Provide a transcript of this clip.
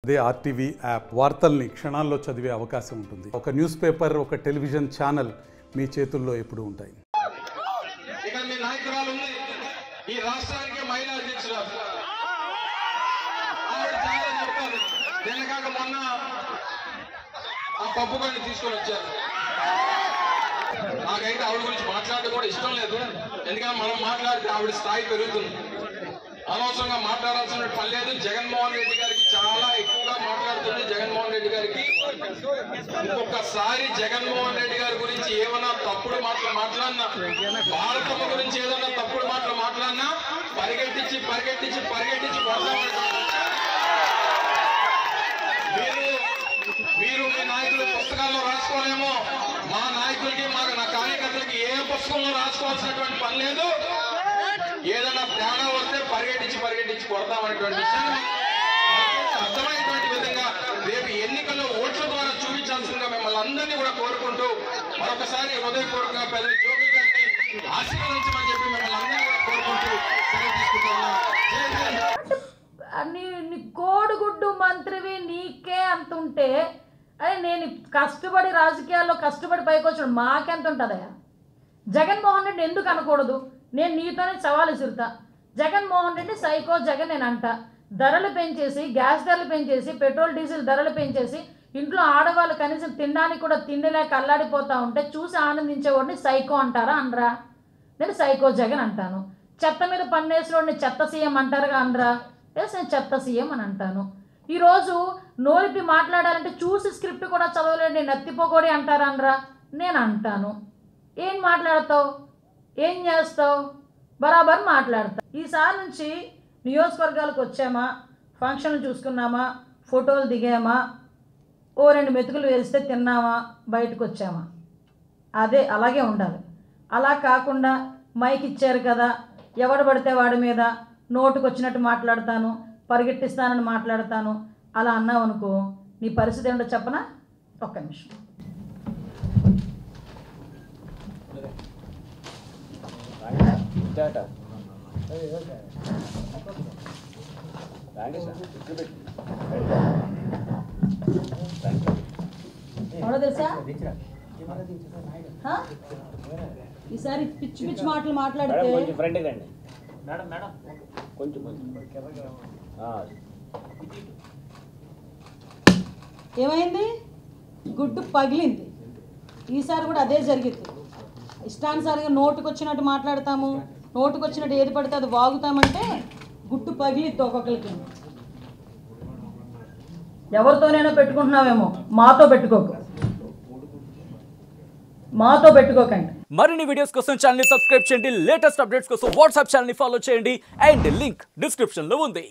అదే RTV app వార్తల్ని క్షణాల్లో చదివే అవకాశం ఉంటుంది. ఒక న్యూస్ పేపర్, ఒక టెలివిజన్ ఛానల్ మీ చేతుల్లో ఎప్పుడూ ఉంటాయి. ఇక మీ నాయకురాలు ఉంది, ఈ రాష్ట్రానికి మహిళా అధ్యక్షురాలు. ఆవిడ చాలా చెప్పారు. నిన్నగాక మొన్న ఆ పప్పు బండి తీసుకొని వచ్చారు. నాకైతే ఆవిడ గురించి మాట్లాడడం కూడా ఇష్టం లేదు. ఎందుకంటే మనం మాట్లాడితే ఆవిడ స్థాయి పెరుగుతుంది. అనవసరంగా మాట్లాడాల్సిన పని లేదు. జగన్మోహన్ రెడ్డి గారికి చాలా ఎక్కువగా మాట్లాడుతుంది. జగన్మోహన్ రెడ్డి గారికి ఇంకొకసారి జగన్మోహన్ రెడ్డి గారి గురించి ఏమైనా తప్పుడు మాటలు మాట్లాడినా, భారతమ్మ గురించి ఏదైనా తప్పుడు మాటలు మాట్లాడినా పరిగెట్టించి మీరు మీ నాయకులు పుస్తకాల్లో రాసుకోలేమో, మా నాయకులకి నా కార్యకర్తలకి ఏ పుస్తకంలో రాసుకోవాల్సినటువంటి పని లేదు. ఏదైనా తేడా వస్తే పరిగెట్టించి కొడతామనేటువంటి విషయాన్ని అర్థమైనటువంటి విధంగా రేపు ఎన్నికల్లో ఓట్ల ద్వారా చూపించాల్సిందిగా మిమ్మల్ని అందరినీ కూడా కోరుకుంటూ మరొకసారి హృదయపూర్వకంగా పెద్ద జోగి గారిని ఆశీర్వదించమని చెప్పి మిమ్మల్ని అందరినీ కూడా కోరుకుంటూ సెలవు తీసుకుంటున్నాం. నీ కోడిగుడ్డు మంత్రివి నీకే అంత ఉంటే, అదే నేను కష్టపడి రాజకీయాల్లో కష్టపడి పైకి వచ్చాడు మాకెంత ఉంటుందయా? జగన్మోహన్ రెడ్డి ఎందుకు అనకూడదు? నేను నీతోనే సవాలు విసురుతా. జగన్మోహన్ రెడ్డి సైకో జగన్ నేను అంట. ధరలు పెంచేసి, గ్యాస్ ధరలు పెంచేసి, పెట్రోల్ డీజిల్ ధరలు పెంచేసి, ఇంట్లో ఆడవాళ్ళు కనీసం తినడానికి కూడా తిండిలేక అల్లాడిపోతూ ఉంటే చూసి ఆనందించేవాడిని సైకో అంటారా? అనరా? నేను సైకో జగన్ అంటాను. చెత్త మీద పన్నేసినోడిని చెత్త సీఎం అంటారుగా? అనరా? ఎస్, నేను చెత్త సీఎం అని అంటాను. ఈరోజు నోరిపి మాట్లాడాలంటే చూసి స్క్రిప్ట్ కూడా చదవలేండి నత్తిపోకోడి అంటారా? అనరా? నేను అంటాను. ఏం మాట్లాడతావు, ఏం చేస్తావు? బరాబర్ మాట్లాడతా. ఈసారి నుంచి నియోజకవర్గాలకు వచ్చామా, ఫంక్షన్లు చూసుకున్నామా, ఫోటోలు దిగామా, ఓ 2 మెతుకులు వేస్తే తిన్నామా, బయటకు వచ్చామా, అదే అలాగే ఉండాలి. అలా కాకుండా మైక్ ఇచ్చారు కదా, ఎవడు పడితే వాడి మీద నోటుకు వచ్చినట్టు మాట్లాడతాను, పరిగెట్టిస్తానని మాట్లాడతాను, అలా అన్నావు అనుకో నీ పరిస్థితి ఏంటో చెప్పనా? ఒక్క నిమిషం. ఎవడో తెలుసా? ఈసారి పిచ్చి పిచ్చి మాటలు మాట్లాడితే ఏమైంది? గుడ్డు పగిలింది. ఈసారి కూడా అదే జరిగింది. ఇష్టానుసారంగా నోటుకు వచ్చినట్టు మాట్లాడతాము, నోటుకు వచ్చినట్టు ఏది పడితే అది వాగుతామంటే గుడ్డు పగిలిద్ది ఒక్కొక్కరికి. ఎవరితోనైనా పెట్టుకుంటున్నావేమో, మాతో పెట్టుకోకండి. మరిన్ని వీడియోస్ కోసం ఛానల్ ని సబ్స్క్రైబ్ చేయండి. లేటెస్ట్ అప్డేట్స్ కోసం వాట్సాప్ ఛానల్ ని ఫాలో చేయండి. అండ్ లింక్ డిస్క్రిప్షన్ లో ఉంది.